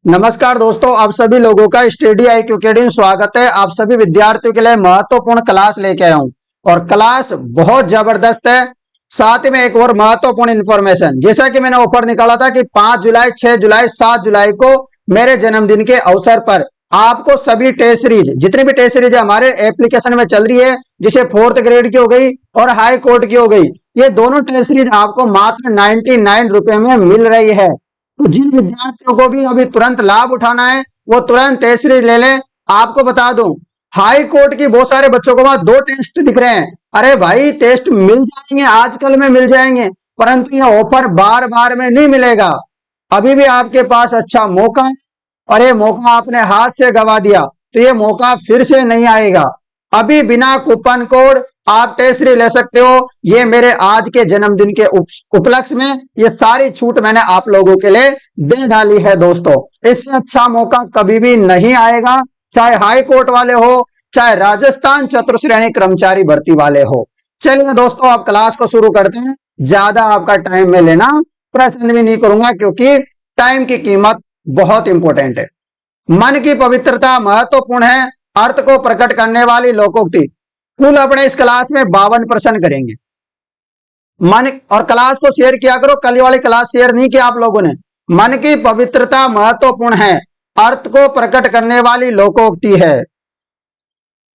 नमस्कार दोस्तों, आप सभी लोगों का स्टडी IQ अकेडमी में स्वागत है। आप सभी विद्यार्थियों के लिए महत्वपूर्ण क्लास लेके आया हूं और क्लास बहुत जबरदस्त है। साथ में एक और महत्वपूर्ण इंफॉर्मेशन, जैसा कि मैंने ऑफर निकाला था कि 5 जुलाई, 6 जुलाई, 7 जुलाई को मेरे जन्मदिन के अवसर पर आपको सभी टेस्ट सीरीज, जितनी भी टेस्ट सीरीज हमारे एप्लीकेशन में चल रही है, जिसे 4th ग्रेड की हो गई और हाई कोर्ट की हो गई, ये दोनों टेस्ट सीरीज आपको मात्र 99 रुपए में मिल रही है। तो जिन विद्यार्थियों को भी अभी तुरंत लाभ उठाना है वो तुरंत टेस्ट सीरीज ले लें। आपको बता दूं, हाई कोर्ट की बहुत सारे बच्चों को वहां 2 टेस्ट दिख रहे हैं। अरे भाई, टेस्ट मिल जाएंगे, आजकल में मिल जाएंगे, परंतु यह ऑफर बार बार में नहीं मिलेगा। अभी भी आपके पास अच्छा मौका है और ये मौका आपने हाथ से गवा दिया तो ये मौका फिर से नहीं आएगा। अभी बिना कूपन कोड आप टेस्ट सीरीज ले सकते हो। ये मेरे आज के जन्मदिन के उपलक्ष्य में ये सारी छूट मैंने आप लोगों के लिए दे डाली है दोस्तों। इससे अच्छा मौका कभी भी नहीं आएगा, चाहे हाई कोर्ट वाले हो, चाहे राजस्थान चतुर्श्रेणी कर्मचारी भर्ती वाले हो। चलिए दोस्तों, आप क्लास को शुरू करते हैं। ज्यादा आपका टाइम में लेना प्रश्न भी नहीं करूंगा क्योंकि टाइम की कीमत बहुत इंपॉर्टेंट है। मन की पवित्रता महत्वपूर्ण है, अर्थ को प्रकट करने वाली लोकोक्ति। कुल अपने इस क्लास में 52 प्रश्न करेंगे। मन और क्लास को शेयर किया करो, कल वाली क्लास शेयर नहीं किया आप लोगों ने। मन की पवित्रता महत्वपूर्ण है, अर्थ को प्रकट करने वाली लोकोक्ति है।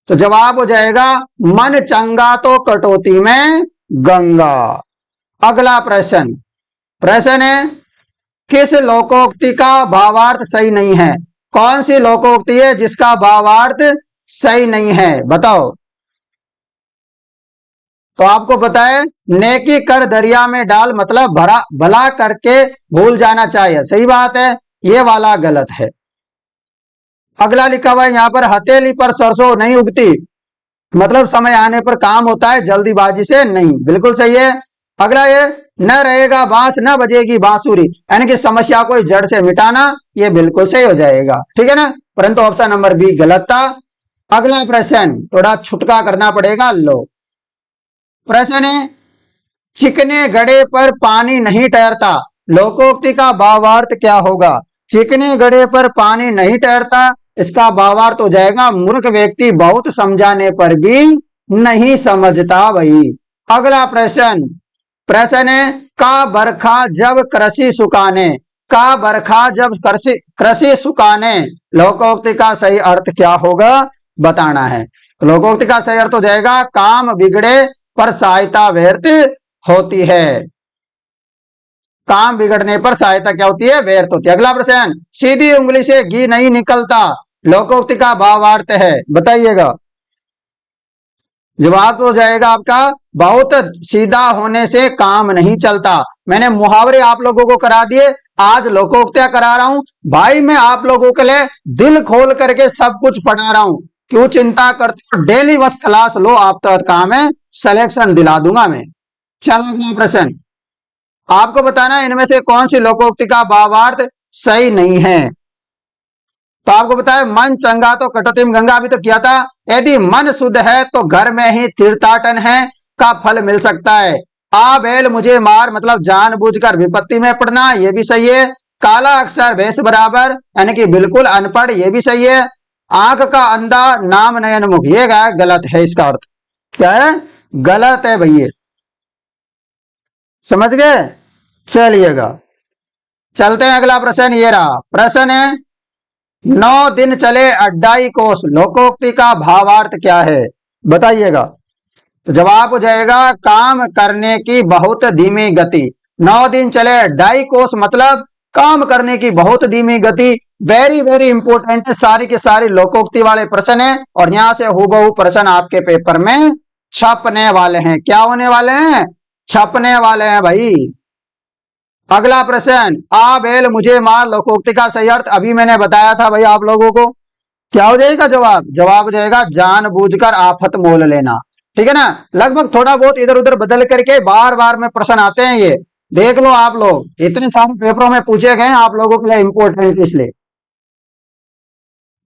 तो जवाब हो जाएगा मन चंगा तो कटौती में गंगा। अगला प्रश्न है किस लोकोक्ति का भावार्थ सही नहीं है? कौन सी लोकोक्ति है जिसका भावार्थ सही नहीं है, बताओ। तो आपको पता है, नेकी कर दरिया में डाल, मतलब भला करके भूल जाना चाहिए, सही बात है, ये वाला गलत है। अगला लिखा हुआ है यहां पर, हथेली पर सरसों नहीं उगती, मतलब समय आने पर काम होता है, जल्दीबाजी से नहीं, बिल्कुल सही है। अगला ये न रहेगा बांस न बजेगी बांसुरी, यानी कि समस्या को जड़ से मिटाना, ये बिल्कुल सही हो जाएगा, ठीक है ना, परंतु ऑप्शन नंबर बी गलत था। अगला प्रश्न थोड़ा छुटका करना पड़ेगा, लो। प्रश्न है चिकने घड़े पर पानी नहीं ठहरता, लोकोक्ति का भावार्थ क्या होगा? चिकने घड़े पर पानी नहीं ठहरता, इसका भावार्थ हो जाएगा मूर्ख व्यक्ति बहुत समझाने पर भी नहीं समझता भाई। अगला प्रश्न है का बरखा जब कृषि सुखाने, का बरखा जब कृषि सुखाने, लोकोक्ति का सही अर्थ क्या होगा बताना है। लोकोक्ति का सही अर्थ हो जाएगा काम बिगड़े पर सहायता व्यर्थ होती है। काम बिगड़ने पर सहायता क्या होती है? व्यर्थ होती है। अगला प्रश्न, सीधी उंगली से घी नहीं निकलता, लोकोक्ति का भावार्थ है, बताइएगा। जवाब हो जाएगा आपका बहुत सीधा होने से काम नहीं चलता। मैंने मुहावरे आप लोगों को करा दिए, आज लोकोक्तियां करा रहा हूं भाई। मैं आप लोगों के लिए दिल खोल करके सब कुछ पढ़ा रहा हूं, क्यों चिंता करते हो? डेली बस क्लास लो, आप तो काम है, सिलेक्शन दिला दूंगा मैं। चलो अगला प्रश्न, आपको बताना इनमें से कौन सी लोकोक्ति का भावार्थ सही नहीं है। तो आपको बताया मन चंगा तो कटौती में गंगा, अभी तो किया था। यदि मन शुद्ध है तो घर में ही तीर्थाटन है का फल मिल सकता है। आ बैल मुझे मार, मतलब जानबूझकर विपत्ति में पड़ना, ये भी सही है। काला अक्षर भैंस बराबर, यानी कि बिल्कुल अनपढ़, ये भी सही है। आंख का अंधा नाम नयन मुख, ये गलत है, इसका अर्थ क्या है? गलत है भैया, समझ गए। चलिएगा चलते हैं, अगला प्रश्न ये रहा। प्रश्न है 9 दिन चले 28 कोस, लोकोक्ति का भावार्थ क्या है, बताइएगा। तो जवाब हो जाएगा काम करने की बहुत धीमी गति। 9 दिन चले 28 कोस मतलब काम करने की बहुत धीमी गति। वेरी वेरी इंपॉर्टेंट है, सारी के सारी लोकोक्ति वाले प्रश्न है और यहां से हूबहू प्रश्न आपके पेपर में छपने वाले हैं। क्या होने वाले हैं? छपने वाले हैं भाई। अगला प्रश्न, आ बैल मुझे मार, लोकोक्ति का सही अर्थ अभी मैंने बताया था भाई आप लोगों को। क्या हो जाएगा जवाब? जवाब हो जाएगा जानबूझकर आफत मोल लेना, ठीक है ना। लगभग थोड़ा बहुत इधर उधर बदल करके बार बार में प्रश्न आते हैं, ये देख लो आप लोग, इतने सारे पेपरों में पूछे गए, आप लोगों के लिए इंपॉर्टेंट इसलिए।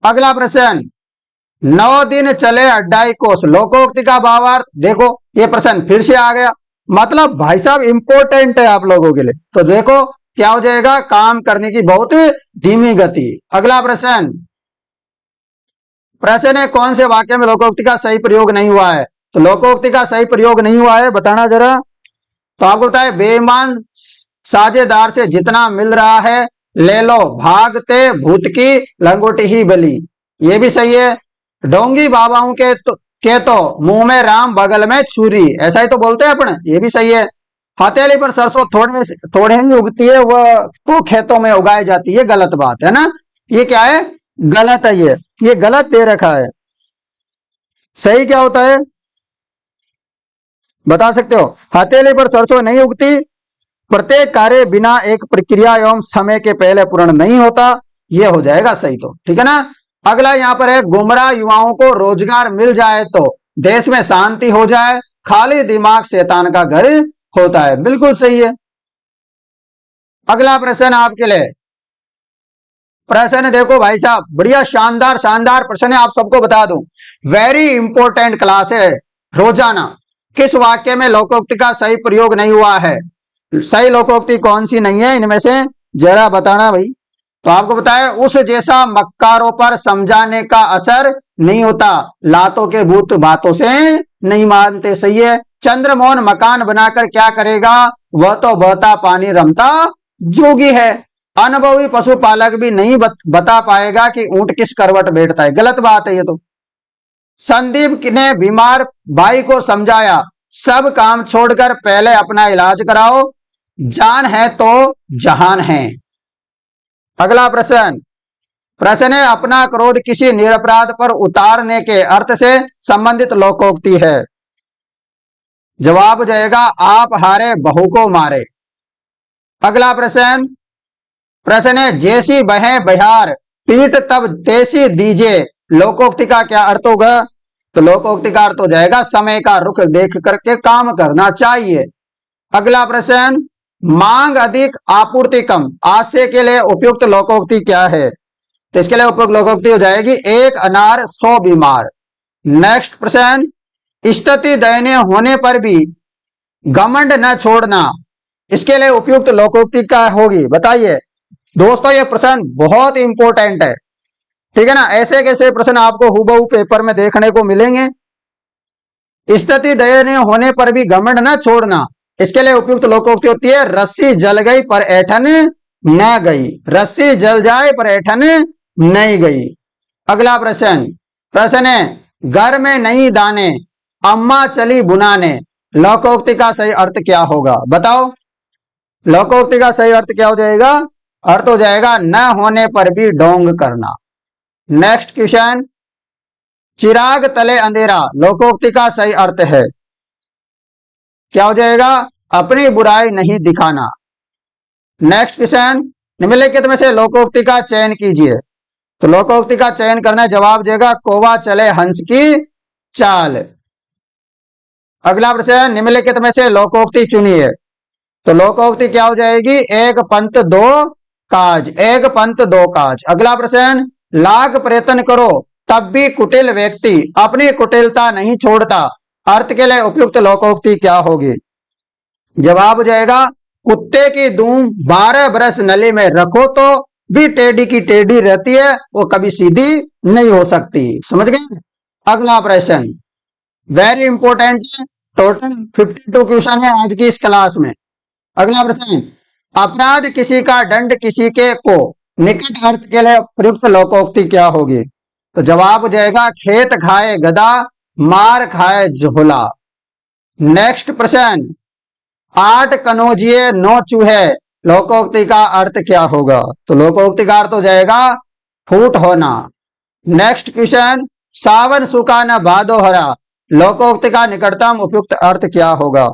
अगला प्रश्न, 9 दिन चले 28 कोस, लोकोक्ति का भावार्थ, देखो ये प्रश्न फिर से आ गया, मतलब भाई साहब इंपॉर्टेंट है आप लोगों के लिए। तो देखो क्या हो जाएगा, काम करने की बहुत धीमी गति। अगला प्रश्न, प्रश्न है कौन से वाक्य में लोकोक्ति का सही प्रयोग नहीं हुआ है। तो लोकोक्ति का सही प्रयोग नहीं हुआ है, बताना जरा। तो आपको बताए, बेईमान साझेदार से जितना मिल रहा है ले लो, भागते भूत की लंगोटी ही बली, ये भी सही है। डोंगी बाबाओं के तो मुंह में राम बगल में छुरी, ऐसा ही तो बोलते हैं अपन, ये भी सही है। हथेली पर सरसों थोड़े ही उगती है, वह तो खेतों में उगाई जाती है, गलत बात है ना, ये क्या है, गलत है, ये गलत दे रखा है। सही क्या होता है, बता सकते हो। हथेली पर सरसों नहीं उगती, प्रत्येक कार्य बिना एक प्रक्रिया एवं समय के पहले पूर्ण नहीं होता, ये हो जाएगा सही। तो ठीक है ना। अगला यहाँ पर है, गुमराह युवाओं को रोजगार मिल जाए तो देश में शांति हो जाए, खाली दिमाग शैतान का घर होता है, बिल्कुल सही है। अगला प्रश्न आपके लिए, प्रश्न देखो भाई साहब, बढ़िया शानदार शानदार प्रश्न है, आप सबको बता दूं, वेरी इंपॉर्टेंट क्लास है रोजाना। किस वाक्य में लोकोक्ति का सही प्रयोग नहीं हुआ है, सही लोकोक्ति कौन सी नहीं है इनमें से, जरा बताना भाई। तो आपको बताया, उस जैसा मक्कारों पर समझाने का असर नहीं होता, लातों के भूत बातों से नहीं मानते, सही है। चंद्रमोहन मकान बनाकर क्या करेगा, वह तो बहता पानी रमता जोगी है। अनुभवी पशुपालक भी नहीं बता पाएगा कि ऊंट किस करवट बैठता है, गलत बात है ये तो। संदीप ने बीमार भाई को समझाया, सब काम छोड़कर पहले अपना इलाज कराओ, जान है तो जहान है। अगला प्रश्न, प्रश्न है, अपना क्रोध किसी निरपराध पर उतारने के अर्थ से संबंधित लोकोक्ति है। जवाब हो जाएगा, आप हारे बहू को मारे। अगला प्रश्न, प्रश्न है, जैसी बहे बहार पीट तब तेसी दीजे, लोकोक्ति का क्या अर्थ होगा। तो लोकोक्ति का अर्थ हो जाएगा, समय का रुख देख करके काम करना चाहिए। अगला प्रश्न, मांग अधिक आपूर्ति कम, आशय के लिए उपयुक्त लोकोक्ति क्या है। तो इसके लिए उपयुक्त लोकोक्ति हो जाएगी, एक अनार 100 बीमार। नेक्स्ट प्रश्न, स्थिति दयनीय होने पर भी घमंड न छोड़ना, इसके लिए उपयुक्त लोकोक्ति क्या होगी, बताइए दोस्तों। ये प्रश्न बहुत इंपॉर्टेंट है, ठीक है ना। ऐसे कैसे प्रश्न आपको हुबहू पेपर में देखने को मिलेंगे। स्थिति दयनीय होने पर भी घमंड न छोड़ना, इसके लिए उपयुक्त लोकोक्ति होती है, रस्सी जल गई पर ऐठन न गई, रस्सी जल जाए पर ऐठन नहीं गई। अगला प्रश्न, प्रश्न है, घर में नहीं दाने अम्मा चली बुनाने, लोकोक्ति का सही अर्थ क्या होगा, बताओ। लोकोक्ति का सही अर्थ क्या हो जाएगा, अर्थ हो जाएगा, न होने पर भी डोंग करना। नेक्स्ट क्वेश्चन, चिराग तले अंधेरा, लोकोक्ति का सही अर्थ है, क्या हो जाएगा, अपनी बुराई नहीं दिखाना। नेक्स्ट क्वेश्चन, निम्नलिखित में से लोकोक्ति का चयन कीजिए। तो लोकोक्ति का चयन करना, जवाब देगा, कौवा चले हंस की चाल। अगला प्रश्न, निम्नलिखित में से लोकोक्ति चुनिए। तो लोकोक्ति क्या हो जाएगी, एक पंथ दो काज, एक पंथ दो काज। अगला प्रश्न, लाख प्रयत्न करो तब भी कुटिल व्यक्ति अपनी कुटिलता नहीं छोड़ता, अर्थ के लिए उपयुक्त लोकोक्ति क्या होगी। जवाब हो जाएगा, कुत्ते की दूम 12 बरस नली में रखो तो भी टेढ़ी की टेढ़ी रहती है, वो कभी सीधी नहीं हो सकती, समझ गए। अगला प्रश्न वेरी इंपॉर्टेंट, टोटल 52 क्वेश्चन है आज की इस क्लास में। अगला प्रश्न, अपराध किसी का दंड किसी के को, निकट अर्थ के लिए प्रयुक्त लोकोक्ति क्या होगी। तो जवाब हो जाएगा, खेत खाए गधा मार खाए झोला। नेक्स्ट प्रश्न, 8 कनौजिए 9 चूहे, लोकोक्ति का अर्थ क्या होगा। तो लोकोक्ति का अर्थ हो जाएगा, फूट होना। नेक्स्ट क्वेश्चन, सावन सूखा न भादो हरा, लोकोक्ति का निकटतम उपयुक्त अर्थ क्या होगा।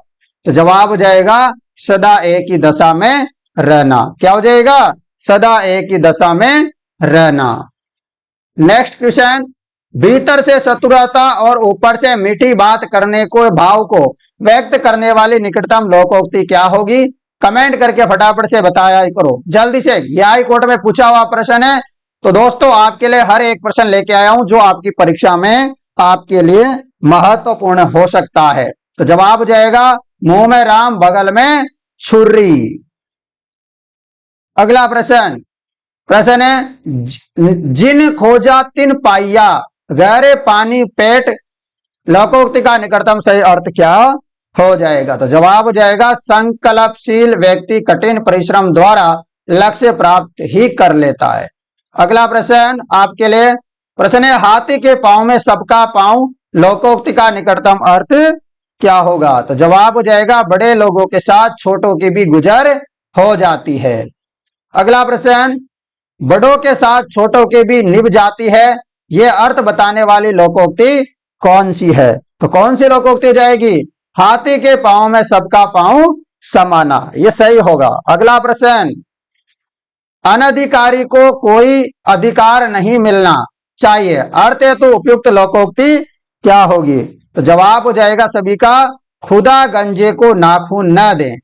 तो जवाब हो जाएगा, सदा एक ही दशा में रहना, क्या हो जाएगा, सदा एक ही दशा में रहना। नेक्स्ट क्वेश्चन, भीतर से शत्रुता और ऊपर से मीठी बात करने को भाव को व्यक्त करने वाली निकटतम लोकोक्ति क्या होगी। कमेंट करके फटाफट से बताया करो जल्दी से, यह हाई कोर्ट में पूछा हुआ प्रश्न है। तो दोस्तों आपके लिए हर एक प्रश्न लेके आया हूं जो आपकी परीक्षा में आपके लिए महत्वपूर्ण हो सकता है। तो जवाब हो जाएगा, मुंह में राम बगल में छुरी। अगला प्रश्न, प्रश्न है जिन खोजा तिन पाइया गहरे पानी पेट, लोकोक्ति का निकटतम सही अर्थ क्या हो जाएगा? तो जवाब हो जाएगा संकल्पशील व्यक्ति कठिन परिश्रम द्वारा लक्ष्य प्राप्त ही कर लेता है। अगला प्रश्न आपके लिए, प्रश्न है हाथी के पांव में सबका पांव, लोकोक्ति का निकटतम अर्थ क्या होगा? तो जवाब हो जाएगा बड़े लोगों के साथ छोटों की भी गुजर हो जाती है। अगला प्रश्न, बड़ों के साथ छोटों की भी निभ जाती है, ये अर्थ बताने वाली लोकोक्ति कौन सी है? तो कौन सी लोकोक्ति हो जाएगी? हाथी के पांव में सबका पांव समाना, ये सही होगा। अगला प्रश्न, अनधिकारी को कोई अधिकार नहीं मिलना चाहिए, अर्थ है तो उपयुक्त लोकोक्ति क्या होगी? तो जवाब हो जाएगा सभी का खुदा गंजे को नाखून न दे।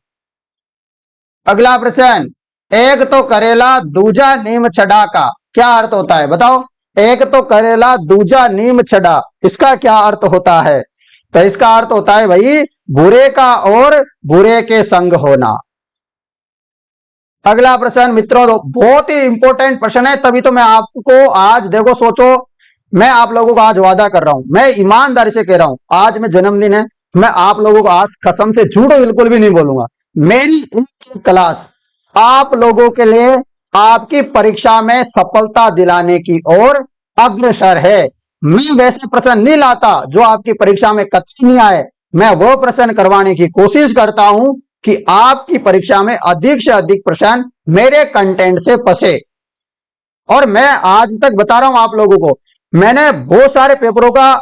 अगला प्रश्न, एक तो करेला दूजा नीम छड़ा का क्या अर्थ होता है? बताओ, एक तो करेला दूजा नीम छड़ा, इसका क्या अर्थ होता है? तो इसका अर्थ होता है भाई बुरे का और बुरे के संग होना। अगला प्रश्न मित्रों बहुत ही इंपॉर्टेंट प्रश्न है, तभी तो मैं आपको आज देखो सोचो, मैं आप लोगों को आज वादा कर रहा हूं, मैं ईमानदारी से कह रहा हूं, आज में जन्मदिन है, मैं आप लोगों को आज कसम से झूठ बिल्कुल भी नहीं बोलूंगा। मेरी क्लास आप लोगों के लिए आपकी परीक्षा में सफलता दिलाने की ओर अग्रसर है। मैं वैसे प्रश्न नहीं लाता जो आपकी परीक्षा में कतई नहीं आए, मैं वो प्रश्न करवाने की कोशिश करता हूं कि आपकी परीक्षा में अधिक से अधिक प्रश्न मेरे कंटेंट से फंसे। और मैं आज तक बता रहा हूं आप लोगों को, मैंने बहुत सारे पेपरों का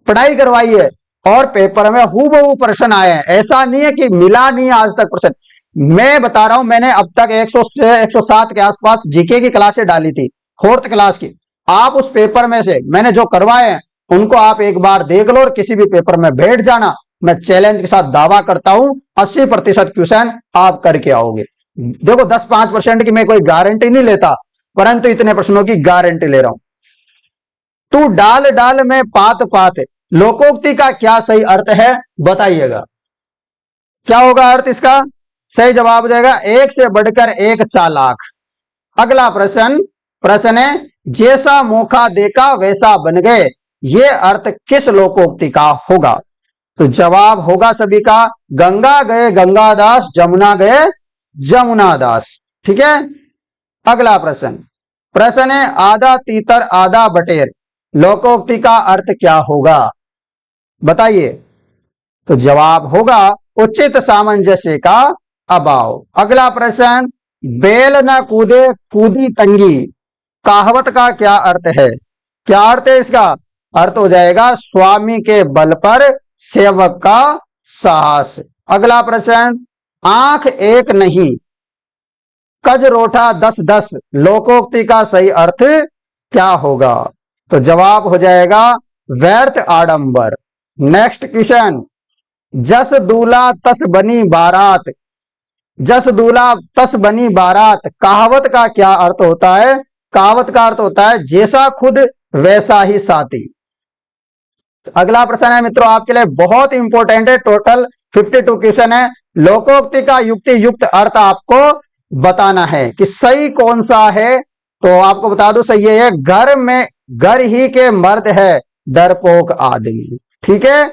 पढ़ाई करवाई है और पेपर में हूबहू प्रश्न आए हैं, ऐसा नहीं है कि मिला नहीं है आज तक प्रश्न। मैं बता रहा हूं, मैंने अब तक 100 से 107 के आसपास जीके की क्लासें डाली थी, 4th क्लास की। आप उस पेपर में से मैंने जो करवाए हैं उनको आप एक बार देख लो और किसी भी पेपर में बैठ जाना, मैं चैलेंज के साथ दावा करता हूं 80% क्वेश्चन आप करके आओगे। देखो 10-5% की मैं कोई गारंटी नहीं लेता, परंतु इतने प्रश्नों की गारंटी ले रहा हूं। तू डाल डाल में पात पात, लोकोक्ति का क्या सही अर्थ है बताइएगा, क्या होगा अर्थ इसका? सही जवाब हो जाएगा एक से बढ़कर एक चालाक। अगला प्रश्न, प्रश्न है जैसा मौका देखा वैसा बन गए, ये अर्थ किस लोकोक्ति का होगा? तो जवाब होगा सभी का गंगा गए गंगादास, जमुना गए जमुनादास। ठीक है। अगला प्रश्न, प्रश्न है आधा तीतर आधा बटेर, लोकोक्ति का अर्थ क्या होगा बताइए? तो जवाब होगा उचित सामंजस्य का अभाव। अगला प्रश्न, बैल न कूदे कूदी तंगी, कहावत का क्या अर्थ है? क्या अर्थ है इसका? अर्थ हो जाएगा स्वामी के बल पर सेवक का साहस। अगला प्रश्न, आंख एक नहीं कज रोठा 10-10, लोकोक्ति का सही अर्थ क्या होगा? तो जवाब हो जाएगा व्यर्थ आडंबर। नेक्स्ट क्वेश्चन, जस दूल्हा तस बनी बारात, जस दूल्हा तस बनी बारात, कहावत का क्या अर्थ होता है? कहावत का अर्थ होता है जैसा खुद वैसा ही साथी। अगला प्रश्न है मित्रों आपके लिए बहुत इंपॉर्टेंट है, टोटल 52 क्वेश्चन है। लोकोक्ति का युक्ति युक्त अर्थ आपको बताना है कि सही कौन सा है। तो आपको बता दो सही है घर में घर ही के मर्द है डरपोक आदमी। ठीक है,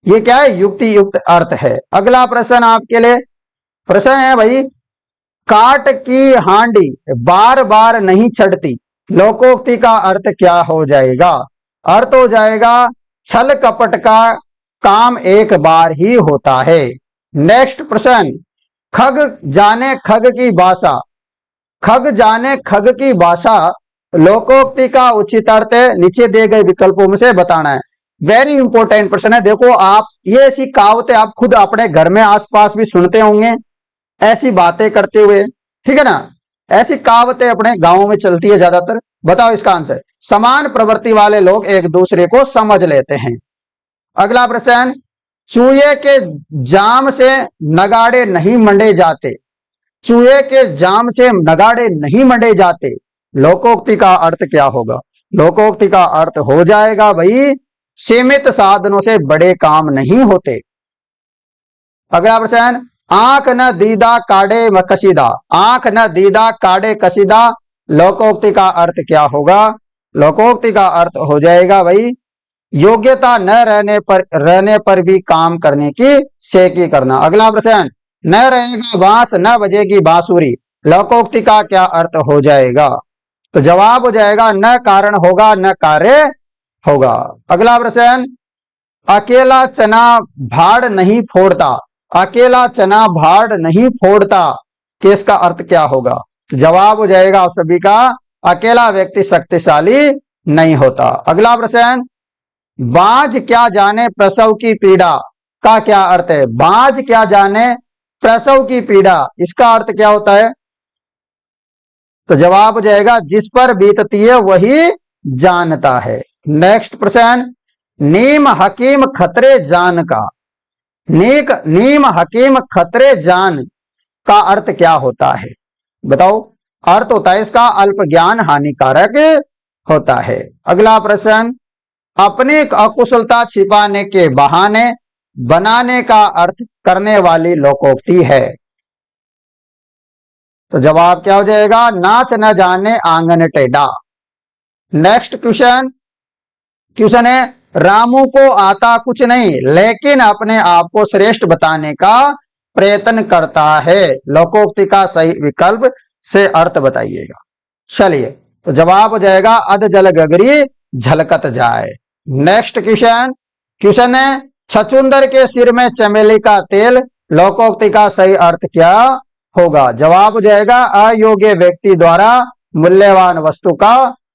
ये क्या है? युक्ति युक्त अर्थ है। अगला प्रश्न आपके लिए प्रश्न है भाई, काट की हांडी बार बार नहीं चढ़ती, लोकोक्ति का अर्थ क्या हो जाएगा? अर्थ हो जाएगा छल कपट का काम एक बार ही होता है। नेक्स्ट प्रश्न, खग जाने खग की भाषा, खग जाने खग की भाषा, लोकोक्ति का उचित अर्थ नीचे दिए गए विकल्पों में से बताना है। वेरी इंपॉर्टेंट प्रश्न है। देखो आप ये ऐसी कहावतें आप खुद अपने घर में आसपास भी सुनते होंगे, ऐसी बातें करते हुए, ठीक है ना, ऐसी कहावतें अपने गांवों में चलती है ज्यादातर। बताओ इसका आंसर। समान प्रवृत्ति वाले लोग एक दूसरे को समझ लेते हैं। अगला प्रश्न, चूहे के जाम से नगाड़े नहीं मंडे जाते, चूहे के जाम से नगाड़े नहीं मंडे जाते, लोकोक्ति का अर्थ क्या होगा? लोकोक्ति का अर्थ हो जाएगा भाई सीमित साधनों से बड़े काम नहीं होते। अगला प्रश्न, आंख न दीदा काड़े कसीदा, आंख न दीदा काड़े कसीदा, लोकोक्ति का अर्थ क्या होगा? लोकोक्ति का अर्थ हो जाएगा भाई, योग्यता न रहने पर भी काम करने की सेकी करना। अगला प्रश्न, न रहेगा बांस न बजेगी बांसुरी, लोकोक्ति का क्या अर्थ हो जाएगा? तो जवाब हो जाएगा न कारण होगा न कार्य होगा। अगला प्रश्न, अकेला चना भाड़ नहीं फोड़ता, अकेला चना भाड़ नहीं फोड़ता, कि इसका अर्थ क्या होगा? जवाब हो जाएगा आप सभी का, अकेला व्यक्ति शक्तिशाली नहीं होता। अगला प्रश्न, बाज क्या जाने प्रसव की पीड़ा, का क्या अर्थ है? बाज क्या जाने प्रसव की पीड़ा, इसका अर्थ क्या होता है? तो जवाब हो जाएगा, जिस पर बीतती है वही जानता है। नेक्स्ट प्रश्न, नीम हकीम खतरे जान का, नीम हकीम खतरे जान का अर्थ क्या होता है? बताओ। अर्थ होता है इसका, अल्प ज्ञान हानिकारक होता है। अगला प्रश्न, अपनी अकुशलता छिपाने के बहाने बनाने का अर्थ करने वाली लोकोक्ति है। तो जवाब क्या हो जाएगा? नाच न जाने आंगन टेढ़ा। नेक्स्ट क्वेश्चन, क्वेश्चन है, रामू को आता कुछ नहीं लेकिन अपने आप को श्रेष्ठ बताने का प्रयत्न करता है, लोकोक्ति का सही विकल्प से अर्थ बताइएगा। चलिए, तो जवाब हो जाएगा, अध जल गगरी झलकत जाए। नेक्स्ट क्वेश्चन, क्वेश्चन है, छछूंदर के सिर में चमेली का तेल, लोकोक्ति का सही अर्थ क्या होगा? जवाब हो जाएगा, अयोग्य व्यक्ति द्वारा मूल्यवान वस्तु का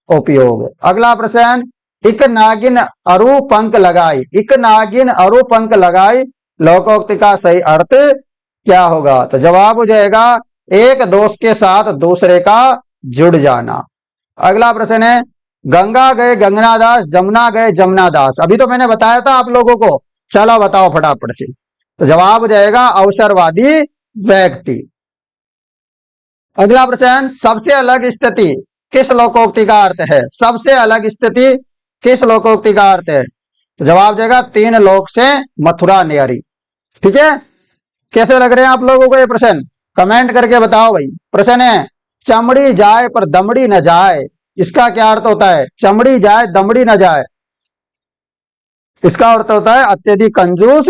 उपयोग। अगला प्रश्न, इक नागिन अरु पंख लगाई, इक नागिन अरु पंख लगाई, लोकोक्ति का सही अर्थ क्या होगा? तो जवाब हो जाएगा, एक दोस्त के साथ दूसरे का जुड़ जाना। अगला प्रश्न है, गंगा गए गंगनादास, जमुना गए जमुनादास, अभी तो मैंने बताया था आप लोगों को, चलो बताओ फटाफट से। तो जवाब हो जाएगा, अवसरवादी व्यक्ति। अगला प्रश्न, सबसे अलग स्थिति किस लोकोक्ति का अर्थ है? सबसे अलग स्थिति किस लोकोक्ति का अर्थ है? तो जवाब जाएगा, तीन लोक से मथुरा न्यारी। ठीक है, कैसे लग रहे हैं आप लोगों को ये प्रश्न? कमेंट करके बताओ भाई। प्रश्न है, चमड़ी जाए पर दमड़ी न जाए, इसका क्या अर्थ होता है? चमड़ी जाए दमड़ी न जाए, इसका अर्थ होता है अत्यधिक कंजूस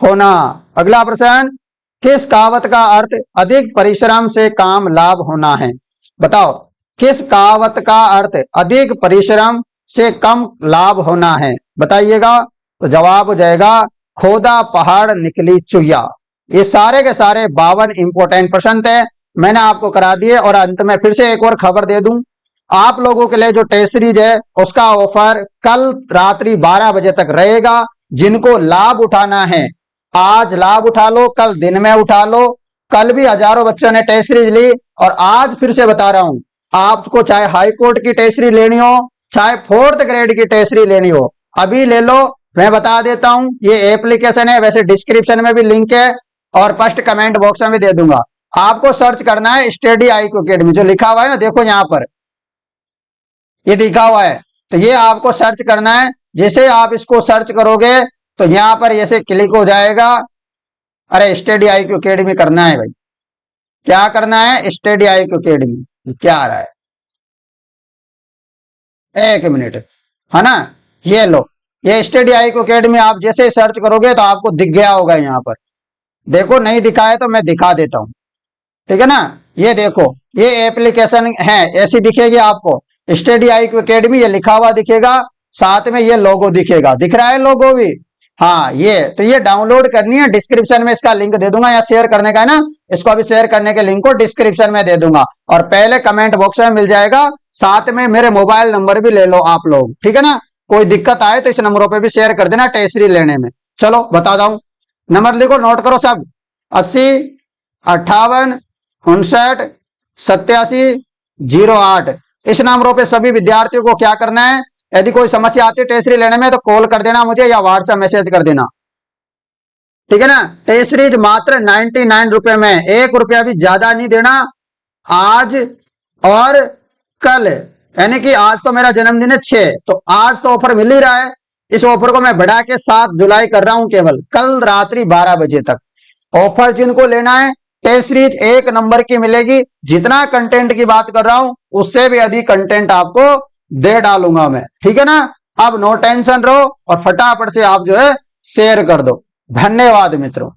होना। अगला प्रश्न, किस कहावत का अर्थ अधिक परिश्रम से काम लाभ होना है? बताओ, किस कहावत का अर्थ अधिक परिश्रम से कम लाभ होना है? बताइएगा। तो जवाब हो जाएगा, खोदा पहाड़ निकली चुहिया। ये सारे के सारे 52 इंपोर्टेंट प्रश्न थे, मैंने आपको करा दिए। और अंत में फिर से एक और खबर दे दूं, आप लोगों के लिए जो टेस्ट सीरीज है उसका ऑफर कल रात्रि 12 बजे तक रहेगा। जिनको लाभ उठाना है आज लाभ उठा लो, कल दिन में उठा लो। कल भी हजारों बच्चों ने टेस्ट सीरीज ली, और आज फिर से बता रहा हूं, आपको चाहे हाई कोर्ट की टेस्ट सीरीज लेनी हो, चाहे 4th ग्रेड की टेस्ट सीरीज लेनी हो, अभी ले लो। मैं बता देता हूं, ये एप्लीकेशन है, वैसे डिस्क्रिप्शन में भी लिंक है और फर्स्ट कमेंट बॉक्स में भी दे दूंगा। आपको सर्च करना है स्टडी IQ अकेडमी, जो लिखा हुआ है ना, देखो यहां पर ये लिखा हुआ है, तो ये आपको सर्च करना है। जैसे आप इसको सर्च करोगे तो यहां पर ऐसे क्लिक हो जाएगा। अरे स्टडी IQ अकेडमी करना है भाई, क्या करना है? Study IQ academy. क्या आ रहा है? एक मिनट, है ना, ये लो, ये स्टडी IQ अकेडमी आप जैसे सर्च करोगे तो आपको दिख गया होगा। यहाँ पर देखो, नहीं दिखा है तो मैं दिखा देता हूं, ठीक है ना। ये देखो, ये एप्लीकेशन है, ऐसी दिखेगी आपको, स्टडी IQ अकेडमी, ये लिखा हुआ दिखेगा, साथ में ये लोगो दिखेगा। दिख रहा है लोगो भी? हाँ, ये तो ये डाउनलोड करनी है, डिस्क्रिप्शन में इसका लिंक दे दूंगा, या शेयर करने का है ना, इसको अभी शेयर करने के लिंक को डिस्क्रिप्शन में दे दूंगा, और पहले कमेंट बॉक्स में मिल जाएगा। साथ में मेरे मोबाइल नंबर भी ले लो आप लोग, ठीक है ना। कोई दिक्कत आए तो इस नंबरों पे भी शेयर कर देना टेस्ट सीरीज लेने में। चलो बता दूं, नंबर लिखो, नोट करो सब, 80 58 59 87 08। इस नंबरों पे सभी विद्यार्थियों को क्या करना है, यदि कोई समस्या आती है टेस्ट सीरीज लेने में तो कॉल कर देना मुझे, या व्हाट्सएप मैसेज कर देना, ठीक है ना। टेस्ट सीरीज मात्र 99 रुपए में, 1 रुपया भी ज्यादा नहीं देना। आज और कल, यानी कि आज तो मेरा जन्मदिन है 6, तो आज तो ऑफर मिल ही रहा है। इस ऑफर को मैं बढ़ा के 7 जुलाई कर रहा हूं, केवल कल रात्रि 12 बजे तक। ऑफर जिनको लेना है टेस्ट सीरीज 1 नंबर की मिलेगी। जितना कंटेंट की बात कर रहा हूं उससे भी अधिक कंटेंट आपको दे डालूंगा मैं, ठीक है ना। अब नो टेंशन रहो और फटाफट से आप जो है शेयर कर दो। धन्यवाद मित्रों।